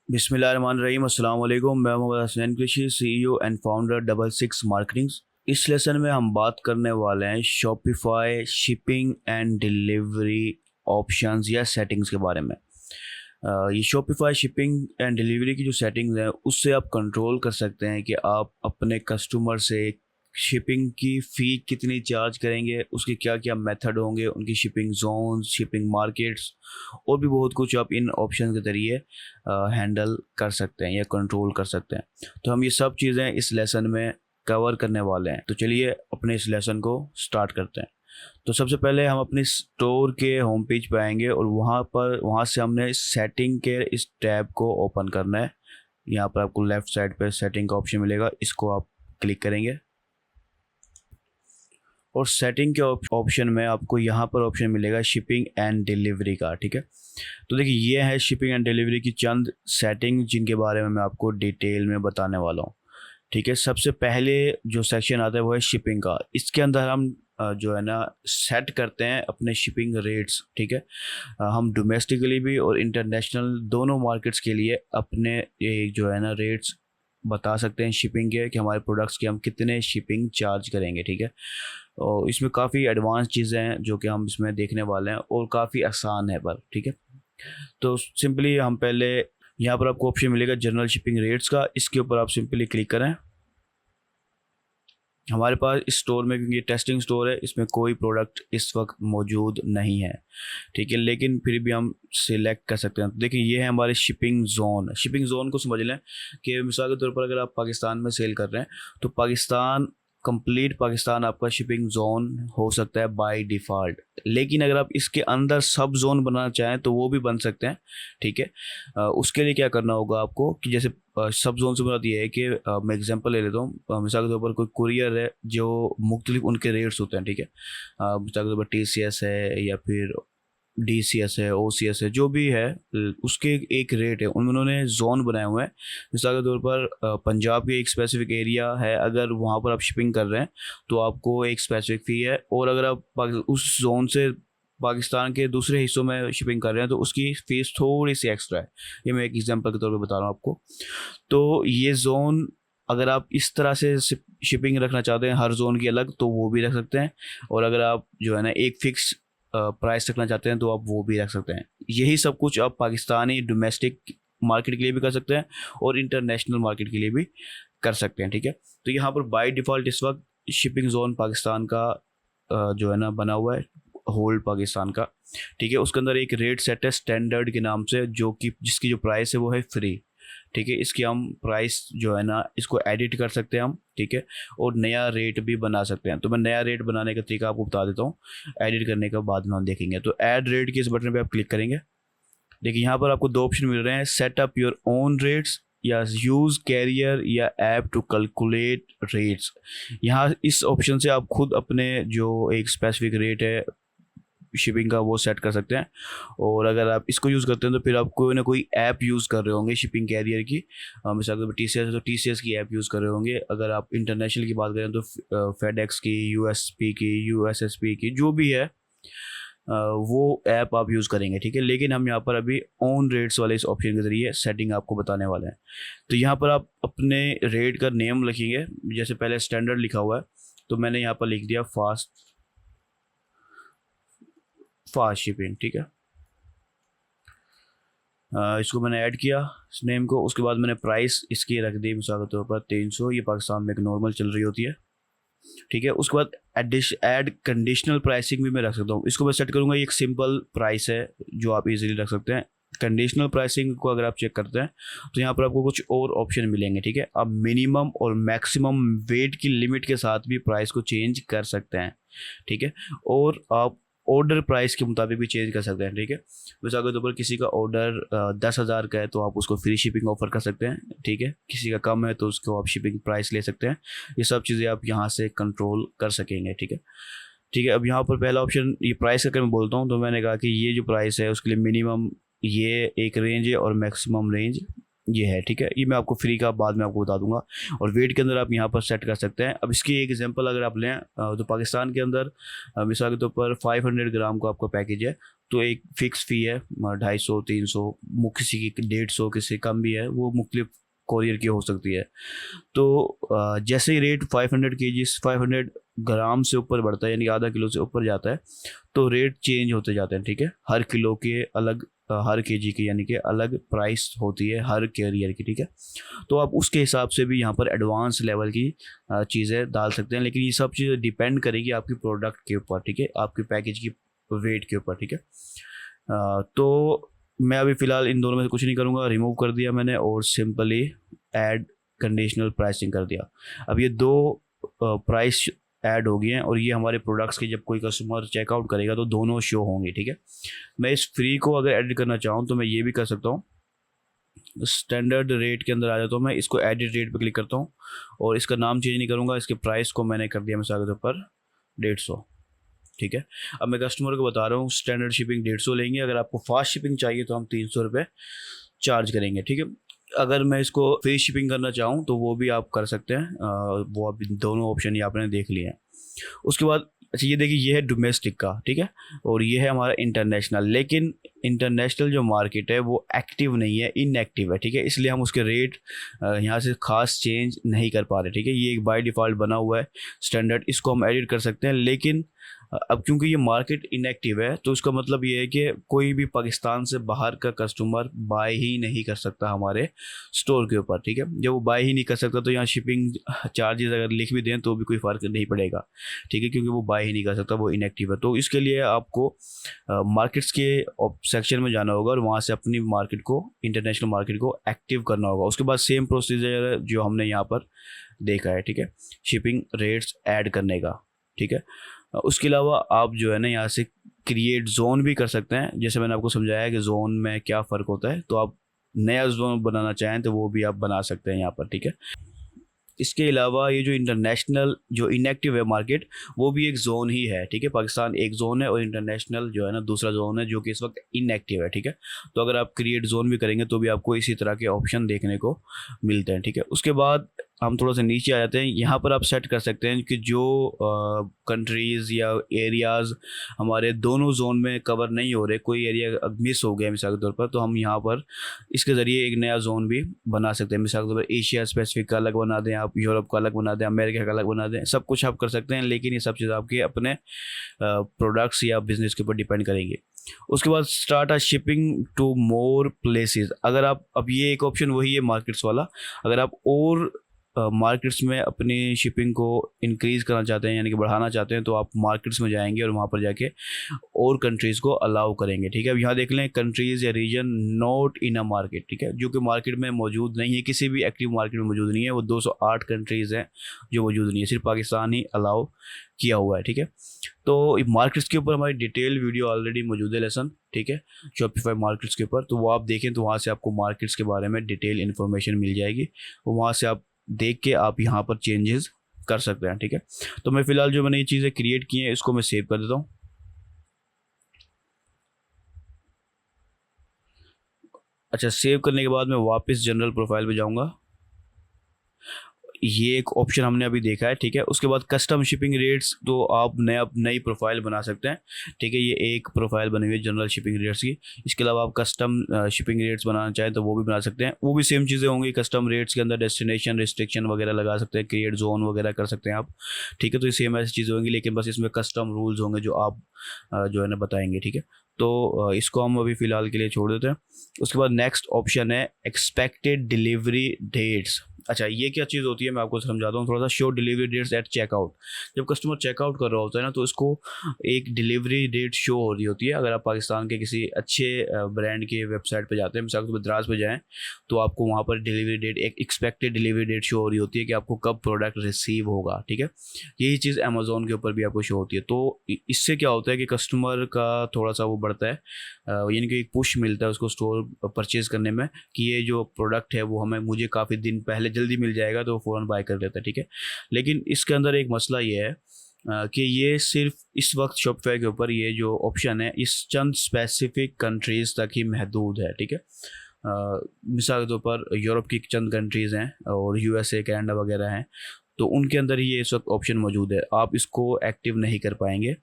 बिस्मिल्लाहिर्रहमानिर्रहीम। अस्सलाम वालेकुम। मैं मोहम्मद हसनैन कृषि, CEO and founder double six marketing. इस लेसन में हम बात करने वाले हैं Shopify shipping and delivery options या सेटिंग्स के बारे में। ये शॉपिफाई शिपिंग एंड डिलीवरी की जो सेटिंग्स हैं उससे आप कंट्रोल कर सकते हैं कि आप अपने कस्टमर से शिपिंग की फ़ी कितनी चार्ज करेंगे, उसके क्या क्या मेथड होंगे, उनकी शिपिंग जोन्स, शिपिंग मार्केट्स और भी बहुत कुछ आप इन ऑप्शन के ज़रिए हैंडल कर सकते हैं या कंट्रोल कर सकते हैं। तो हम ये सब चीज़ें इस लेसन में कवर करने वाले हैं। तो चलिए अपने इस लेसन को स्टार्ट करते हैं। तो सबसे पहले हम अपने स्टोर के होम पेज पे आएंगे और वहाँ से हमने सेटिंग के इस टैब को ओपन करना है। यहाँ पर आपको लेफ़्ट साइड पे सेटिंग का ऑप्शन मिलेगा, इसको आप क्लिक करेंगे और सेटिंग के ऑप्शन में आपको यहाँ पर ऑप्शन मिलेगा शिपिंग एंड डिलीवरी का। ठीक है, तो देखिए ये है शिपिंग एंड डिलीवरी की चंद सेटिंग जिनके बारे में मैं आपको डिटेल में बताने वाला हूँ। ठीक है, सबसे पहले जो सेक्शन आता है वो है शिपिंग का। इसके अंदर हम जो है ना सेट करते हैं अपने शिपिंग रेट्स। ठीक है, हम डोमेस्टिकली भी और इंटरनेशनल दोनों मार्केट्स के लिए अपने ये जो है ना रेट्स बता सकते हैं शिपिंग के, कि हमारे प्रोडक्ट्स के हम कितने शिपिंग चार्ज करेंगे। ठीक है, और इसमें काफ़ी एडवांस चीज़ें हैं जो कि हम इसमें देखने वाले हैं और काफ़ी आसान है पर। ठीक है, तो सिंपली हम पहले यहाँ पर आपको ऑप्शन मिलेगा जनरल शिपिंग रेट्स का, इसके ऊपर आप सिंपली क्लिक करें। हमारे पास इस स्टोर में, क्योंकि ये टेस्टिंग स्टोर है, इसमें कोई प्रोडक्ट इस वक्त मौजूद नहीं है। ठीक है, लेकिन फिर भी हम सिलेक्ट कर सकते हैं। तो देखिए ये है हमारे शिपिंग जोन। शिपिंग जोन को समझ लें कि मिसाल के तौर पर अगर आप पाकिस्तान में सेल कर रहे हैं तो पाकिस्तान, कंप्लीट पाकिस्तान आपका शिपिंग जोन हो सकता है बाय डिफ़ॉल्ट। लेकिन अगर आप इसके अंदर सब जोन बनाना चाहें तो वो भी बन सकते हैं। ठीक है, उसके लिए क्या करना होगा आपको कि जैसे सब जोन से मुराद ये है कि मैं एग्जांपल ले लेता हूँ। मिसाल के तौर पर कोई कुरियर है जो मुख्तलिफ उनके रेट्स होते हैं। ठीक है, मिसाल के तौर पर TCS है या फिर DCS है, OCS है, जो भी है उसके एक रेट है, उन्होंने जोन बनाए हुए हैं। मिसाल के तौर पर पंजाब के एक स्पेसिफिक एरिया है, अगर वहाँ पर आप शिपिंग कर रहे हैं तो आपको एक स्पेसिफिक फ़ी है, और अगर आप उस जोन से पाकिस्तान के दूसरे हिस्सों में शिपिंग कर रहे हैं तो उसकी फ़ीस थोड़ी सी एक्स्ट्रा है। ये मैं एक एग्जांपल के तौर पे बता रहा हूँ आपको। तो ये जोन अगर आप इस तरह से शिपिंग रखना चाहते हैं हर जोन की अलग, तो वो भी रख सकते हैं, और अगर आप जो है ना एक फ़िक्स प्राइस रखना चाहते हैं तो आप वो भी रख सकते हैं। यही सब कुछ आप पाकिस्तानी डोमेस्टिक मार्केट के लिए भी कर सकते हैं और इंटरनेशनल मार्केट के लिए भी कर सकते हैं। ठीक है, तो यहाँ पर बाय डिफ़ॉल्ट इस वक्त शिपिंग जोन पाकिस्तान का जो है ना बना हुआ है, होल पाकिस्तान का। ठीक है, उसके अंदर एक रेट सेट है स्टैंडर्ड के नाम से, जो कि जिसकी जो प्राइस है वो है फ्री। ठीक है, इसकी हम प्राइस जो है ना इसको एडिट कर सकते हैं हम। ठीक है, और नया रेट भी बना सकते हैं। तो मैं नया रेट बनाने का तरीका आपको बता देता हूँ, एडिट करने का बाद में हम देखेंगे। तो ऐड रेट के इस बटन पे आप क्लिक करेंगे। देखिए यहाँ पर आपको दो ऑप्शन मिल रहे हैं, set up your own rates या यूज़ कैरियर या ऐप टू कैलकुलेट रेट्स। यहाँ इस ऑप्शन से आप खुद अपने जो एक स्पेसिफिक रेट है शिपिंग का वो सेट कर सकते हैं, और अगर आप इसको यूज़ करते हैं तो फिर आप कोई ना कोई ऐप यूज़ कर रहे होंगे शिपिंग कैरियर की। मिसाल के TCS है तो TCS की ऐप यूज़ कर रहे होंगे। अगर आप इंटरनेशनल की बात करें तो FedEx की, USP की, USSP की, जो भी है वो ऐप आप यूज़ करेंगे। ठीक है, लेकिन हम यहाँ पर अभी ऑन रेट्स वाले इस ऑप्शन के ज़रिए सेटिंग आपको बताने वाले हैं। तो यहाँ पर आप अपने रेट का नेम लिखेंगे। जैसे पहले स्टैंडर्ड लिखा हुआ है तो मैंने यहाँ पर लिख दिया फास्ट शिपिंग। ठीक है, इसको मैंने ऐड किया इस नेम को। उसके बाद मैंने प्राइस इसकी रख दी मिसाल के तौर पर 300। ये पाकिस्तान में एक नॉर्मल चल रही होती है। ठीक है, उसके बाद ऐड कंडीशनल प्राइसिंग भी मैं रख सकता हूँ। इसको मैं सेट करूँगा, ये एक सिंपल प्राइस है जो आप इजीली रख सकते हैं। कंडीशनल प्राइसिंग को अगर आप चेक करते हैं तो यहाँ पर आपको कुछ और ऑप्शन मिलेंगे। ठीक है, आप मिनिमम और मैक्सिमम वेट की लिमिट के साथ भी प्राइस को चेंज कर सकते हैं। ठीक है, और आप ऑर्डर प्राइस के मुताबिक भी चेंज कर सकते हैं। ठीक है, मिसाल के तौर पर किसी का ऑर्डर 10,000 का है तो आप उसको फ्री शिपिंग ऑफर कर सकते हैं। ठीक है, किसी का कम है तो उसको आप शिपिंग प्राइस ले सकते हैं। ये सब चीज़ें आप यहाँ से कंट्रोल कर सकेंगे। ठीक है, ठीक है, अब यहाँ पर पहला ऑप्शन ये प्राइस का अगर मैं बोलता हूँ तो मैंने कहा कि ये जो प्राइस है उसके लिए मिनिमम ये एक रेंज है और मैक्सिमम रेंज ये है। ठीक है, ये मैं आपको फ्री का बाद में आपको बता दूंगा, और वेट के अंदर आप यहाँ पर सेट कर सकते हैं। अब इसकी एक एग्जांपल अगर आप लें तो पाकिस्तान के अंदर मिसाल के तौर पर 500 ग्राम का आपका पैकेज है तो एक फ़िक्स फ़ी है 250 300, किसी की 150, किसी कम भी है, वो मुख्तलिफ कोरियर की हो सकती है। तो जैसे ही रेट 500 केजीज़ 500 ग्राम से ऊपर बढ़ता है, यानी आधा किलो से ऊपर जाता है, तो रेट चेंज होते जाते हैं, ठीक है। हर किलो के अलग हर केजी की यानी कि अलग प्राइस होती है हर कैरियर की, ठीक है। तो आप उसके हिसाब से भी यहाँ पर एडवांस लेवल की चीज़ें डाल सकते हैं, लेकिन ये सब चीज़ें डिपेंड करेगी आपकी प्रोडक्ट के ऊपर, ठीक है, आपकी पैकेज की वेट के ऊपर, ठीक है। तो मैं अभी फ़िलहाल इन दोनों में से कुछ नहीं करूँगा, रिमूव कर दिया मैंने और सिंपली ऐड कंडीशनल प्राइसिंग कर दिया। अब ये दो प्राइस ऐड हो गए हैं और ये हमारे प्रोडक्ट्स की जब कोई कस्टमर चेकआउट करेगा तो दोनों शो होंगे, ठीक है। मैं इस फ्री को अगर एडिट करना चाहूँ तो मैं ये भी कर सकता हूँ। स्टैंडर्ड रेट के अंदर आ जाता हूँ मैं, इसको एडिट रेट पे क्लिक करता हूँ और इसका नाम चेंज नहीं करूँगा, इसके प्राइस को मैंने कर दिया मिसाल के तौर पर 150, ठीक है। अब मैं कस्टमर को बता रहा हूँ स्टैंडर्ड शिपिंग 150 लेंगे, अगर आपको फास्ट शिपिंग चाहिए तो हम 300 रुपये चार्ज करेंगे, ठीक है। अगर मैं इसको फ्री शिपिंग करना चाहूँ तो वो भी आप कर सकते हैं, वो अब दोनों ऑप्शन ही आपने देख लिए हैं। उसके बाद अच्छा ये देखिए, ये है डोमेस्टिक का, ठीक है, और ये है हमारा इंटरनेशनल। लेकिन इंटरनेशनल जो मार्केट है वो एक्टिव नहीं है, इनएक्टिव है, ठीक है, इसलिए हम उसके रेट यहाँ से खास चेंज नहीं कर पा रहे, ठीक है। ये एक बाय डिफ़ॉल्ट बना हुआ है स्टैंडर्ड, इसको हम एडिट कर सकते हैं, लेकिन अब क्योंकि ये मार्केट इनएक्टिव है तो इसका मतलब ये है कि कोई भी पाकिस्तान से बाहर का कस्टमर बाय ही नहीं कर सकता हमारे स्टोर के ऊपर, ठीक है। जब वो बाय ही नहीं कर सकता तो यहाँ शिपिंग चार्जेस अगर लिख भी दें तो भी कोई फ़र्क नहीं पड़ेगा, ठीक है, क्योंकि वो बाय ही नहीं कर सकता, वो इनएक्टिव है। तो इसके लिए आपको मार्केट्स के सेक्शन में जाना होगा और वहाँ से अपनी मार्केट को, इंटरनेशनल मार्केट को एक्टिव करना होगा। उसके बाद सेम प्रोसीजर जो हमने यहाँ पर देखा है, ठीक है, शिपिंग रेट्स ऐड करने का, ठीक है। उसके अलावा आप जो है ना यहाँ से क्रिएट जोन भी कर सकते हैं, जैसे मैंने आपको समझाया कि जोन में क्या फ़र्क होता है। तो आप नया जोन बनाना चाहें तो वो भी आप बना सकते हैं यहाँ पर, ठीक है। इसके अलावा ये जो इंटरनेशनल जो इनएक्टिव है मार्केट, वो भी एक ज़ोन ही है, ठीक है। पाकिस्तान एक ज़ोन है और इंटरनेशनल जो है ना दूसरा ज़ोन है जो कि इस वक्त इनएक्टिव है, ठीक है। तो अगर आप क्रिएट ज़ोन भी करेंगे तो भी आपको इसी तरह के ऑप्शन देखने को मिलते हैं, ठीक है। उसके बाद हम थोड़ा सा नीचे आ जाते हैं, यहाँ पर आप सेट कर सकते हैं कि जो कंट्रीज़ या एरियाज़ हमारे दोनों जोन में कवर नहीं हो रहे, कोई एरिया मिस हो गया मिसाल के तौर पर, तो हम यहाँ पर इसके ज़रिए एक नया जोन भी बना सकते हैं। मिसाल के तौर पर एशिया स्पेसिफिक का अलग बना दें, आप यूरोप का अलग बना दें, अमेरिका का अलग बना दें, सब कुछ आप कर सकते हैं, लेकिन ये सब चीज़ आपके अपने प्रोडक्ट्स या बिजनेस के ऊपर डिपेंड करेंगे। उसके बाद start a shipping to more places, अगर आप, अब ये एक ऑप्शन वही है मार्केट्स वाला, अगर आप और मार्केट्स में अपनी शिपिंग को इंक्रीज़ करना चाहते हैं यानी कि बढ़ाना चाहते हैं तो आप मार्केट्स में जाएंगे और वहाँ पर जाके और कंट्रीज़ को अलाउ करेंगे, ठीक है। अब यहाँ देख लें कंट्रीज़ या region not in a market, ठीक है, जो कि मार्केट में मौजूद नहीं है, किसी भी एक्टिव मार्केट में मौजूद नहीं है। वो 208 कंट्रीज़ हैं जो मौजूद नहीं है, सिर्फ पाकिस्तान ही अलाउ किया हुआ है, ठीक है। तो मार्केट्स के ऊपर हमारी डिटेल वीडियो ऑलरेडी मौजूद है, लेसन, ठीक है, शॉपिफाई मार्केट्स के ऊपर, तो वो आप देखें तो वहाँ से आपको मार्केट्स के बारे में डिटेल इन्फॉर्मेशन मिल जाएगी, वहाँ से आप देख के आप यहाँ पर चेंजेस कर सकते हैं, ठीक है। तो मैं फ़िलहाल जो मैंने ये चीज़ें क्रिएट की हैं इसको मैं सेव कर देता हूँ। अच्छा, सेव करने के बाद मैं वापस जनरल प्रोफाइल पे जाऊँगा, ये एक ऑप्शन हमने अभी देखा है, ठीक है। उसके बाद कस्टम शिपिंग रेट्स, तो आप नई प्रोफाइल बना सकते हैं, ठीक है। ये एक प्रोफाइल बनी हुई है जनरल शिपिंग रेट्स की। इसके अलावा आप कस्टम शिपिंग रेट्स बनाना चाहें तो वो भी बना सकते हैं, वो भी सेम चीज़ें होंगी। कस्टम रेट्स के अंदर डेस्टिनेशन रिस्ट्रिक्शन वगैरह लगा सकते हैं, क्रिएट जोन वगैरह कर सकते हैं आप, ठीक है। तो ये सेम ऐसी चीज़ें होंगी, लेकिन बस इसमें कस्टम रूल्स होंगे जो आप जो है ना बताएंगे, ठीक है। तो इसको हम अभी फ़िलहाल के लिए छोड़ देते हैं। उसके बाद नेक्स्ट ऑप्शन है एक्सपेक्टेड डिलीवरी डेट्स। अच्छा, ये क्या चीज़ होती है मैं आपको समझाता हूँ थोड़ा सा। Show delivery dates at checkout, जब कस्टमर चेकआउट कर रहा होता है ना तो इसको एक डिलीवरी डेट शो हो रही होती है। अगर आप पाकिस्तान के किसी अच्छे ब्रांड के वेबसाइट पे जाते हैं, मिसाल के द्रास पे जाएँ, तो आपको वहाँ पर डिलीवरी डेट, एक एक्सपेक्टेड डिलीवरी डेट शो हो रही होती है कि आपको कब प्रोडक्ट रिसीव होगा, ठीक है। यही चीज़ अमेज़ोन के ऊपर भी आपको शो होती है। तो इससे क्या होता है कि कस्टमर का थोड़ा सा वो बढ़ता है, यानी कि एक पुश मिलता है उसको स्टोर परचेज़ करने में कि ये जो प्रोडक्ट है वो मुझे काफ़ी दिन पहले जल्दी मिल जाएगा, तो वो फ़ौरन बाय कर लेता है, ठीक है। लेकिन इसके अंदर एक मसला ये है कि ये सिर्फ इस वक्त शॉपिफाई के ऊपर ये जो ऑप्शन है इस चंद स्पेसिफिक कंट्रीज़ तक ही महदूद है, ठीक है। मिसाल के तौर पर यूरोप की चंद कंट्रीज़ हैं और यूएसए, कनाडा वगैरह हैं, तो उनके अंदर ही ये इस वक्त ऑप्शन मौजूद है। आप इसको एक्टिव नहीं कर पाएंगे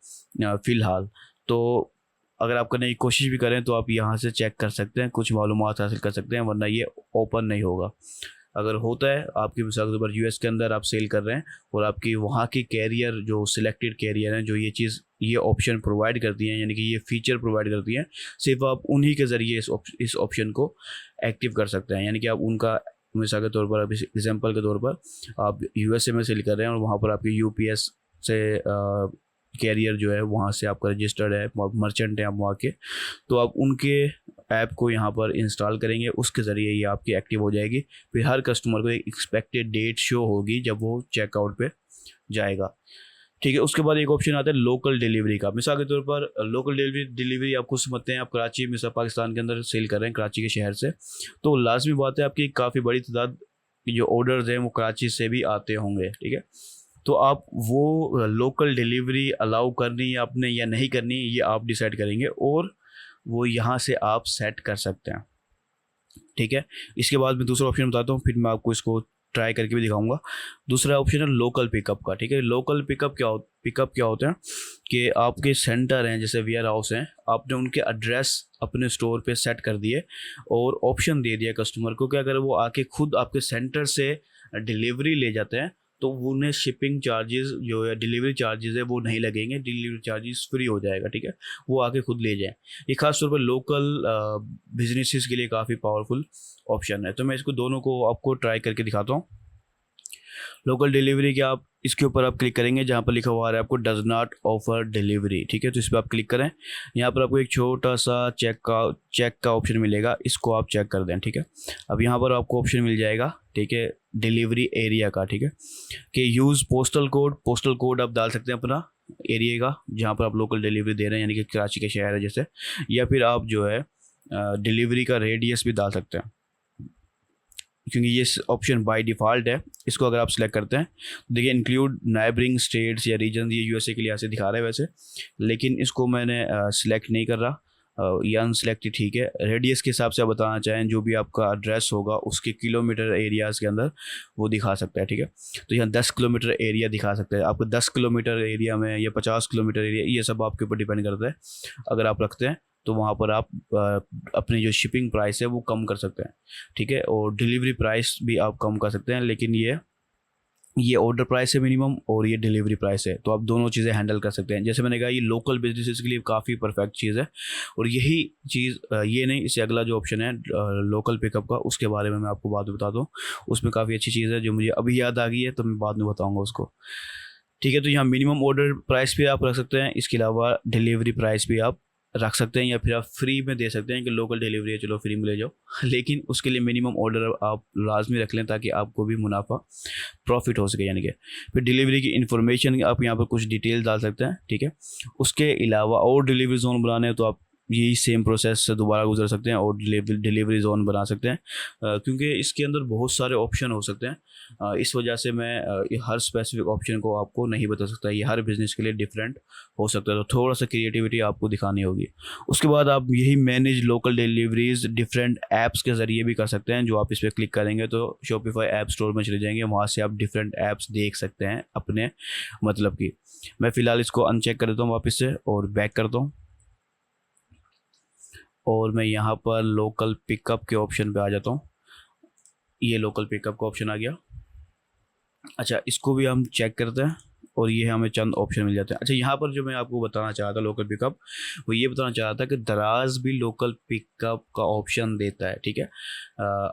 फ़िलहाल। तो अगर आप करने की कोशिश भी करें तो आप यहाँ से चेक कर सकते हैं, कुछ मालूमात हासिल कर सकते हैं, वरना ये ओपन नहीं होगा। अगर होता है आपकी मिसाल के तौर पर यूएस के अंदर आप सेल कर रहे हैं और आपकी वहाँ की कैरियर जो सिलेक्टेड कैरियर हैं जो ये ऑप्शन प्रोवाइड करती हैं, यानी कि ये फीचर प्रोवाइड करती हैं, सिर्फ आप उन्हीं के ज़रिए इस ऑप्शन को एक्टिव कर सकते हैं। यानी कि आप उनका मिसाल के तौर पर, एग्जांपल के तौर पर आप यूएसए में सेल कर रहे हैं और वहाँ पर आपकी यूपीएस से कैरियर जो है वहाँ से आपका रजिस्टर्ड है, मर्चेंट हैं आप वहाँ के, तो आप उनके ऐप को यहाँ पर इंस्टॉल करेंगे, उसके ज़रिए ये आपकी एक्टिव हो जाएगी। फिर हर कस्टमर को एक एक्सपेक्टेड डेट शो होगी जब वो चेकआउट पे जाएगा, ठीक है। उसके बाद एक ऑप्शन आता है लोकल डिलीवरी का। मिसाल के तौर पर लोकल डिलीवरी आप खुद समझते हैं, आप कराची मिसाल पाकिस्तान के अंदर सेल कर रहे हैं, कराची के शहर से, तो लाजमी बात है आपकी काफ़ी बड़ी तादाद जो ऑर्डर्स हैं वो कराची से भी आते होंगे, ठीक है। तो आप वो लोकल डिलीवरी अलाउ करनी है आपने या नहीं करनी, ये आप डिसाइड करेंगे और वो यहाँ से आप सेट कर सकते हैं, ठीक है। इसके बाद मैं दूसरा ऑप्शन बताता हूँ, फिर मैं आपको इसको ट्राई करके भी दिखाऊंगा। दूसरा ऑप्शन है लोकल पिकअप का, ठीक है। लोकल पिकअप क्या होता है कि आपके सेंटर हैं, जैसे वेयर हाउस हैं, आपने उनके एड्रेस अपने स्टोर पे सेट कर दिए और ऑप्शन दे दिया कस्टमर को कि अगर वो आके खुद आपके सेंटर से डिलीवरी ले जाते हैं तो उन्हें शिपिंग चार्जेस जो है, डिलीवरी चार्जेस है, वो नहीं लगेंगे, डिलीवरी चार्जेस फ्री हो जाएगा, ठीक है। वो आके खुद ले जाएं। ये खास तौर पर लोकल बिजनेसेस के लिए काफ़ी पावरफुल ऑप्शन है। तो मैं इसको दोनों को आपको ट्राई करके दिखाता हूँ। लोकल डिलीवरी के आप इसके ऊपर आप क्लिक करेंगे जहाँ पर लिखा हुआ है आपको डज नॉट ऑफर डिलीवरी, ठीक है। तो इस पर आप क्लिक करें, यहाँ पर आपको एक छोटा सा चेक का ऑप्शन मिलेगा, इसको आप चेक कर दें, ठीक है। अब यहाँ पर आपको ऑप्शन मिल जाएगा, ठीक है, डिलीवरी एरिया का, ठीक है, कि यूज़ पोस्टल कोड आप डाल सकते हैं अपना एरिया का जहाँ पर आप लोकल डिलीवरी दे रहे हैं, यानी कि कराची के शहर है जैसे, या फिर आप जो है डिलीवरी का रेडियस भी डाल सकते हैं, क्योंकि ये ऑप्शन बाय डिफ़ॉल्ट है। इसको अगर आप सिलेक्ट करते हैं तो देखिए इंक्लूड नाइबरिंग स्टेट्स या रीजन, ये यूएसए के लिए ऐसे दिखा रहा है वैसे, लेकिन इसको मैंने सिलेक्ट नहीं कर रहा, ये अनसेलेक्ट ही ठीक है। रेडियस के हिसाब से आप बताना चाहें जो भी आपका एड्रेस होगा उसके किलोमीटर एरियाज़ के अंदर वो दिखा सकता है, ठीक है। तो यहाँ 10 किलोमीटर एरिया दिखा सकता है आपको, 10 किलोमीटर एरिया में या 50 किलोमीटर एरिया, ये सब आपके ऊपर डिपेंड करता है। अगर आप रखते हैं तो वहाँ पर आप अपनी जो शिपिंग प्राइस है वो कम कर सकते हैं, ठीक है, और डिलीवरी प्राइस भी आप कम कर सकते हैं। लेकिन ये ऑर्डर प्राइस है मिनिमम और ये डिलीवरी प्राइस है, तो आप दोनों चीज़ें हैंडल कर सकते हैं। जैसे मैंने कहा ये लोकल बिजनेसेस के लिए काफ़ी परफेक्ट चीज़ है। और यही चीज़ ये नहीं, इससे अगला जो ऑप्शन है लोकल पिकअप का, उसके बारे में मैं आपको बाद में बता दूँ। उसमें काफ़ी अच्छी चीज़ है जो मुझे अभी याद आ गई है, तो मैं बाद में बताऊँगा उसको, ठीक है। तो यहाँ मिनिमम ऑर्डर प्राइस भी आप रख सकते हैं, इसके अलावा डिलीवरी प्राइस भी आप रख सकते हैं, या फिर आप फ्री में दे सकते हैं कि लोकल डिलीवरी है चलो फ्री में ले जाओ, लेकिन उसके लिए मिनिमम ऑर्डर आप लाजमी रख लें ताकि आपको भी मुनाफा प्रॉफिट हो सके। यानी कि फिर डिलीवरी की इन्फॉर्मेशन आप यहाँ पर कुछ डिटेल डाल सकते हैं, ठीक है। उसके अलावा और डिलीवरी जोन बनाने हैं तो आप यही सेम प्रोसेस से दोबारा गुजर सकते हैं और डिलीवरी जोन बना सकते हैं, क्योंकि इसके अंदर बहुत सारे ऑप्शन हो सकते हैं। इस वजह से मैं हर स्पेसिफिक ऑप्शन को आपको नहीं बता सकता, ये हर बिज़नेस के लिए डिफरेंट हो सकता है, तो थोड़ा सा क्रिएटिविटी आपको दिखानी होगी। उसके बाद आप यही manage local deliveries different apps के ज़रिए भी कर सकते हैं, जो आप इस पर क्लिक करेंगे तो शॉपिफाई ऐप स्टोर में चले जाएंगे, वहाँ से आप डिफरेंट ऐप्स देख सकते हैं अपने मतलब की। मैं फ़िलहाल इसको अनचेक कर देता हूँ वापस से और बैक करता हूँ, और मैं यहाँ पर लोकल पिकअप के ऑप्शन पे आ जाता हूँ। ये लोकल पिकअप का ऑप्शन आ गया। अच्छा, इसको भी हम चेक करते हैं और ये हमें चंद ऑप्शन मिल जाते हैं। अच्छा, यहाँ पर जो मैं आपको बताना चाह रहा था लोकल पिकअप, वो ये बताना चाह रहा था कि दराज भी लोकल पिकअप का ऑप्शन देता है, ठीक है।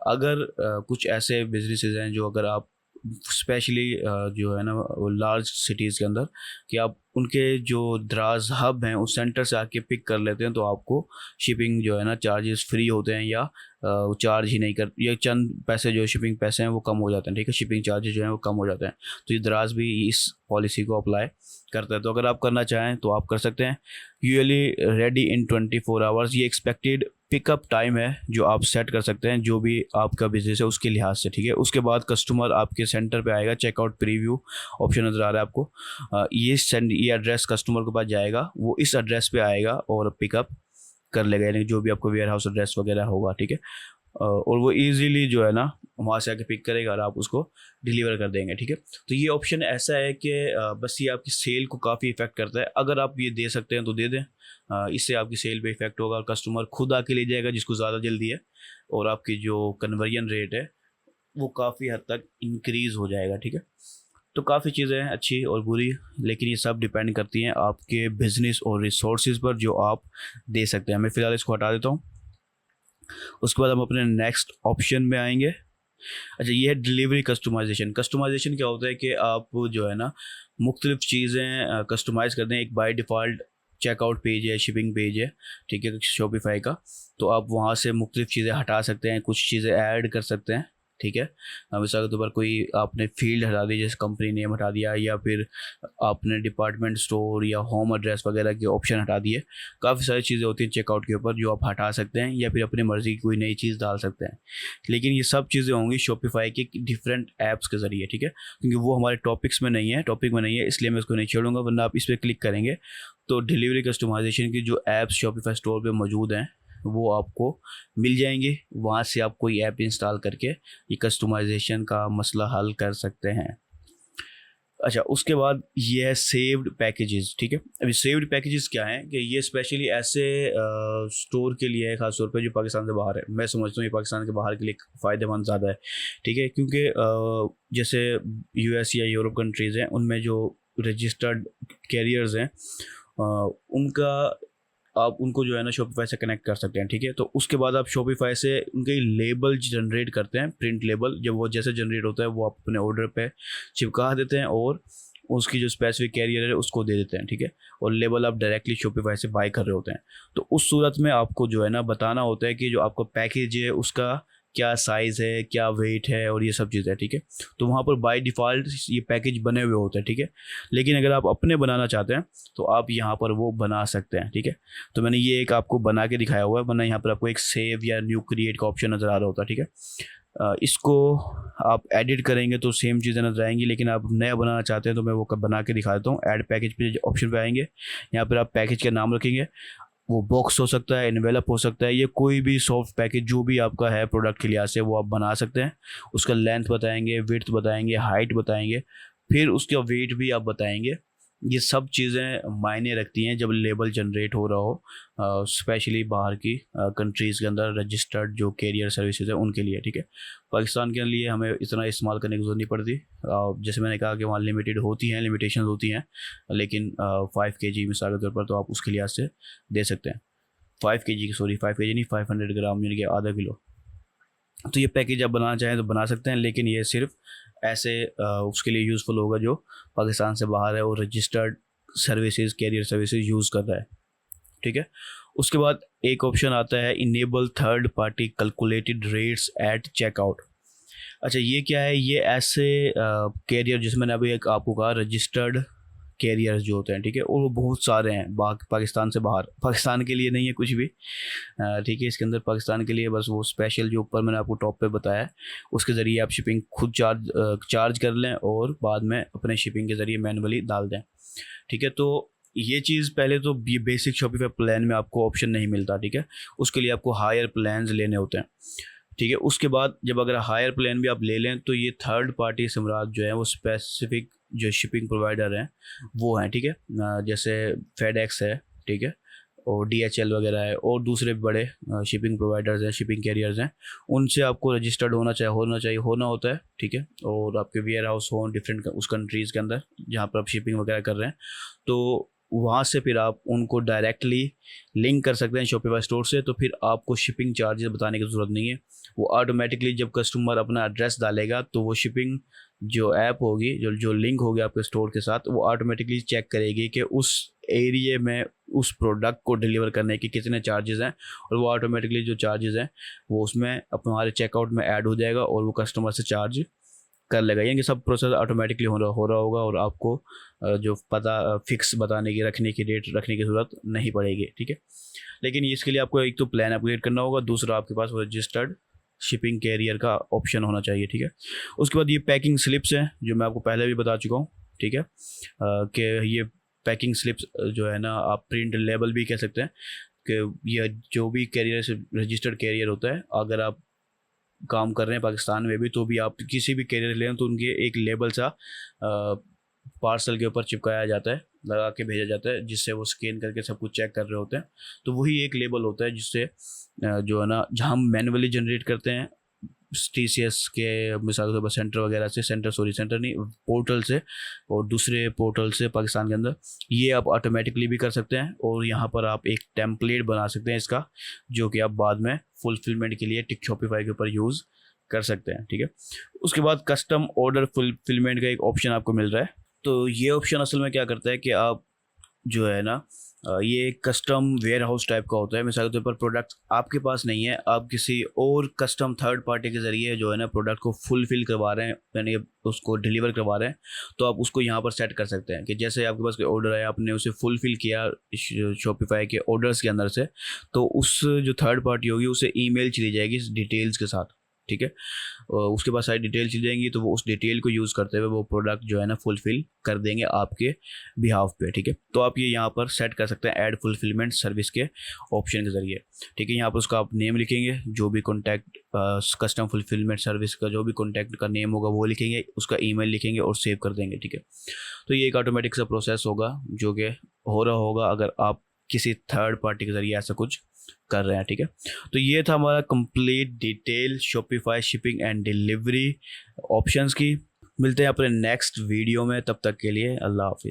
अगर कुछ ऐसे बिजनेसेस हैं जो अगर आप स्पेशली जो है ना लार्ज सिटीज़ के अंदर कि आप उनके जो दराज हब हैं उस सेंटर से आके पिक कर लेते हैं, तो आपको शिपिंग जो है ना चार्जेस फ्री होते हैं, या चार्ज ही नहीं कर, या चंद पैसे जो शिपिंग पैसे हैं वो कम हो जाते हैं, ठीक है, शिपिंग चार्जेस जो हैं वो कम हो जाते हैं। तो ये दराज भी इस पॉलिसी को अप्लाई करता है, तो अगर आप करना चाहें तो आप कर सकते हैं। यूजुअली रेडी इन 24 आवर्स, ये एक्सपेक्टेड पिकअप टाइम है जो आप सेट कर सकते हैं जो भी आपका बिजनेस है उसके लिहाज से, ठीक है। उसके बाद कस्टमर आपके सेंटर पे आएगा, चेकआउट प्रीव्यू ऑप्शन नज़र आ रहा है आपको, ये एड्रेस कस्टमर के पास जाएगा, वो इस एड्रेस पे आएगा और पिकअप कर लेगा, यानी जो भी आपको वेयर हाउस एड्रेस वगैरह होगा, ठीक है। और वो इजीली जो है ना वहाँ से आके पिक करेगा और आप उसको डिलीवर कर देंगे, ठीक है। तो ये ऑप्शन ऐसा है कि बस ये आपकी सेल को काफ़ी इफेक्ट करता है। अगर आप ये दे सकते हैं तो दे दें, इससे आपकी सेल पे इफेक्ट होगा और कस्टमर खुद आके ले जाएगा जिसको ज़्यादा जल्दी है, और आपकी जो कन्वर्जन रेट है वो काफ़ी हद तक इंक्रीज़ हो जाएगा, ठीक है। तो काफ़ी चीज़ें हैं अच्छी और बुरी, लेकिन ये सब डिपेंड करती हैं आपके बिजनेस और रिसोर्सेज पर जो आप दे सकते हैं। मैं फ़िलहाल इसको हटा देता हूँ। उसके बाद हम अपने नेक्स्ट ऑप्शन में आएंगे। अच्छा, ये है डिलीवरी कस्टमाइजेशन। कस्टमाइजेशन क्या होता है कि आप जो है ना मुख्तलिफ चीज़ें कस्टमाइज़ करते हैं। एक बाय डिफ़ॉल्ट चेकआउट पेज है, शिपिंग पेज है, ठीक है, शॉपिफाई का। तो आप वहाँ से मुख्तलिफ चीज़ें हटा सकते हैं, कुछ चीज़ें ऐड कर सकते हैं, ठीक है। मिसाल के तौर पर कोई आपने फील्ड हटा दी, जैसे कंपनी नेम हटा दिया, या फिर आपने डिपार्टमेंट स्टोर या होम एड्रेस वगैरह के ऑप्शन हटा दिए। काफ़ी सारी चीज़ें होती हैं चेकआउट के ऊपर जो आप हटा सकते हैं, या फिर अपनी मर्ज़ी की कोई नई चीज़ डाल सकते हैं। लेकिन ये सब चीज़ें होंगी शॉपिफाई के डिफरेंट ऐप्स के ज़रिए, ठीक है, क्योंकि वो हमारे टॉपिक में नहीं है, इसलिए मैं इसको नहीं छोड़ूंगा। वरना आप इस पर क्लिक करेंगे तो डिलीवरी कस्टमाइजेशन की जो ऐप्स शॉपिफाई स्टोर पर मौजूद हैं वो आपको मिल जाएंगे। वहाँ से आप कोई ऐप इंस्टॉल करके ये कस्टमाइजेशन का मसला हल कर सकते हैं। अच्छा, उसके बाद ये है सेव्ड पैकेजेस, ठीक है। अभी सेव्ड पैकेजेस क्या हैं कि ये स्पेशली ऐसे स्टोर के लिए है, खास तौर पे जो पाकिस्तान से बाहर है। मैं समझता हूँ ये पाकिस्तान के बाहर के लिए फ़ायदेमंद ज़्यादा है, ठीक है, क्योंकि जैसे यूएस या यूरोप कंट्रीज़ हैं, उनमें जो रजिस्टर्ड कैरियर्स हैं उनका आप उनको जो है ना शॉपिफाई से कनेक्ट कर सकते हैं, ठीक है। तो उसके बाद आप शॉपिफाई से उनके लेबल जनरेट करते हैं, प्रिंट लेबल। जब वो जैसे जनरेट होता है वो आप अपने ऑर्डर पे चिपका देते हैं और उसकी जो स्पेसिफिक कैरियर है उसको दे देते हैं, ठीक है। और लेबल आप डायरेक्टली शॉपिफाई से बाय कर रहे होते हैं। तो उस सूरत में आपको जो है ना बताना होता है कि जो आपका पैकेज है उसका क्या साइज़ है, क्या वेट है, और ये सब चीज़ें, ठीक है। तो वहाँ पर बाय डिफ़ॉल्ट ये पैकेज बने हुए होते हैं, ठीक है। लेकिन अगर आप अपने बनाना चाहते हैं तो आप यहाँ पर वो बना सकते हैं, ठीक है। तो मैंने ये एक आपको बना के दिखाया हुआ है, वरना यहाँ पर आपको एक सेव या न्यू क्रिएट का ऑप्शन नज़र आ रहा होता है, ठीक है। इसको आप एडिट करेंगे तो सेम चीज़ें नजर आएंगी, लेकिन आप नया बनाना चाहते हैं तो मैं वो बना के दिखा देता हूँ। ऐड पैकेज पे ऑप्शन पे आएंगे, यहाँ पर आप पैकेज का नाम रखेंगे। वो बॉक्स हो सकता है, एनवेलप हो सकता है, ये कोई भी सॉफ्ट पैकेज जो भी आपका है प्रोडक्ट के लिहाज से वो आप बना सकते हैं। उसका लेंथ बताएंगे, विड्थ बताएंगे, हाइट बताएंगे, फिर उसका वेट भी आप बताएंगे। ये सब चीज़ें मायने रखती हैं जब लेबल जनरेट हो रहा हो, स्पेशली बाहर की कंट्रीज़ के अंदर रजिस्टर्ड जो कैरियर सर्विसेज है उनके लिए, ठीक है। पाकिस्तान के लिए हमें इतना इस्तेमाल करने की जरूरत नहीं पड़ती। जैसे मैंने कहा कि वहाँ लिमिटेड होती हैं, लिमिटेशन होती हैं, लेकिन 5 kg मिसाल के तौर पर तो आप उसके लिहाज से दे सकते हैं। 5 kg की, सॉरी 5 kg नहीं, 500 ग्राम यानी कि आधा किलो। तो ये पैकेज आप बनाना चाहें तो बना सकते हैं, लेकिन ये सिर्फ ऐसे उसके लिए यूज़फुल होगा जो पाकिस्तान से बाहर है और registered services, carrier services use कर रहा है, ठीक है। उसके बाद एक ऑप्शन आता है enable third party calculated rates at checkout. अच्छा, ये क्या है? ये ऐसे कैरियर, जिसमें मैंने अभी एक आपको कहा रजिस्टर्ड कैरियर्स जो होते हैं, ठीक है, और वो बहुत सारे हैं पाकिस्तान से बाहर। पाकिस्तान के लिए नहीं है कुछ भी, ठीक है। इसके अंदर पाकिस्तान के लिए बस वो स्पेशल जो ऊपर मैंने आपको टॉप पे बताया है उसके ज़रिए आप शिपिंग खुद चार्ज कर लें और बाद में अपने शिपिंग के ज़रिए मैनुअली डाल दें, ठीक है। तो ये चीज़ पहले तो ये बेसिक शॉपिफाई प्लान में आपको ऑप्शन नहीं मिलता, ठीक है। उसके लिए आपको हायर प्लान्स लेने होते हैं, ठीक है। उसके बाद जब अगर हायर प्लान भी आप ले लें तो ये थर्ड पार्टी सिमरात जो है वो स्पेसिफिक जो शिपिंग प्रोवाइडर हैं वो हैं, ठीक है। जैसे फेडेक्स है, ठीक है, और DHL वगैरह है, और दूसरे बड़े शिपिंग प्रोवाइडर्स हैं, शिपिंग कैरियर्स हैं। उनसे आपको रजिस्टर्ड होना होता है, ठीक है। और आपके वेयर हाउस हो डिफरेंट उस कंट्रीज़ के अंदर जहाँ पर आप शिपिंग वगैरह कर रहे हैं, तो वहाँ से फिर आप उनको डायरेक्टली लिंक कर सकते हैं शॉपिफाई स्टोर से। तो फिर आपको शिपिंग चार्जेस बताने की ज़रूरत नहीं है। वो ऑटोमेटिकली जब कस्टमर अपना एड्रेस डालेगा तो वो शिपिंग जो ऐप होगी, जो लिंक होगी आपके स्टोर के साथ, वो ऑटोमेटिकली चेक करेगी कि उस एरिया में उस प्रोडक्ट को डिलीवर करने के कितने चार्जेस हैं, और वो ऑटोमेटिकली जो चार्जेस हैं वो उसमें अपने हमारे चेकआउट में ऐड हो जाएगा और वो कस्टमर से चार्ज कर लेगा। यानी सब प्रोसेस ऑटोमेटिकली हो रहा होगा और आपको जो पता फिक्स बताने की, रखने की, डेट रखने की ज़रूरत नहीं पड़ेगी, ठीक है। लेकिन इसके लिए आपको एक तो प्लान अपग्रेड करना होगा, दूसरा आपके पास रजिस्टर्ड शिपिंग कैरियर का ऑप्शन होना चाहिए, ठीक है। उसके बाद ये पैकिंग स्लिप्स हैं जो मैं आपको पहले भी बता चुका हूँ, ठीक है, कि ये पैकिंग स्लिप्स जो है ना आप प्रिंट लेबल भी कह सकते हैं कि यह जो भी कैरियर से रजिस्टर्ड कैरियर होता है, अगर आप काम कर रहे हैं पाकिस्तान में भी, तो भी आप किसी भी कैरियर लें तो उनके एक लेबल सा पार्सल के ऊपर चिपकाया जाता है, लगा के भेजा जाता है, जिससे वो स्कैन करके सब कुछ चेक कर रहे होते हैं। तो वही एक लेबल होता है जिससे जो है ना, जहाँ हम मैनुअली जनरेट करते हैं TCS के मिसाल के तौर पर सेंटर नहीं, पोर्टल से और दूसरे पोर्टल से पाकिस्तान के अंदर, ये आप ऑटोमेटिकली भी कर सकते हैं। और यहाँ पर आप एक टेम्पलेट बना सकते हैं इसका, जो कि आप बाद में फुलफिलमेंट के लिए टिक शॉपिफाई के ऊपर यूज़ कर सकते हैं, ठीक है। उसके बाद कस्टम ऑर्डर फुलफिलमेंट का एक ऑप्शन आपको मिल रहा है। तो ये ऑप्शन असल में क्या करता है कि आप जो है ना, ये कस्टम वेयर हाउस टाइप का होता है। मिसाल के तौर पर प्रोडक्ट आपके पास नहीं है, आप किसी और कस्टम थर्ड पार्टी के ज़रिए जो है ना प्रोडक्ट को फुलफिल करवा रहे हैं, यानी उसको डिलीवर करवा रहे हैं, तो आप उसको यहाँ पर सेट कर सकते हैं कि जैसे आपके पास कोई ऑर्डर है, आपने उसे फुलफिल किया शॉपिफाई के ऑर्डर्स के अंदर से, तो उस जो थर्ड पार्टी होगी उसे ईमेल चली जाएगी इस डिटेल्स के साथ, ठीक है। उसके बाद सारी डिटेल चल जाएंगी, तो वो उस डिटेल को यूज़ करते हुए वो प्रोडक्ट जो है ना फुलफिल कर देंगे आपके बिहाफ पे, ठीक है। तो आप ये यहाँ पर सेट कर सकते हैं ऐड फुलफिलमेंट सर्विस के ऑप्शन के ज़रिए, ठीक है। यहाँ पर उसका आप नेम लिखेंगे, जो भी कॉन्टैक्ट कस्टम फुलफिलमेंट सर्विस का जो भी कॉन्टैक्ट का नेम होगा वो लिखेंगे, उसका ईमेल लिखेंगे और सेव कर देंगे, ठीक है। तो ये एक ऑटोमेटिक सा प्रोसेस होगा जो कि हो रहा होगा अगर आप किसी थर्ड पार्टी के ज़रिए ऐसा कुछ कर रहे हैं, ठीक है। तो ये था हमारा complete detail Shopify shipping and delivery options की। मिलते हैं अपने नेक्स्ट वीडियो में, तब तक के लिए अल्लाह हाफिज़।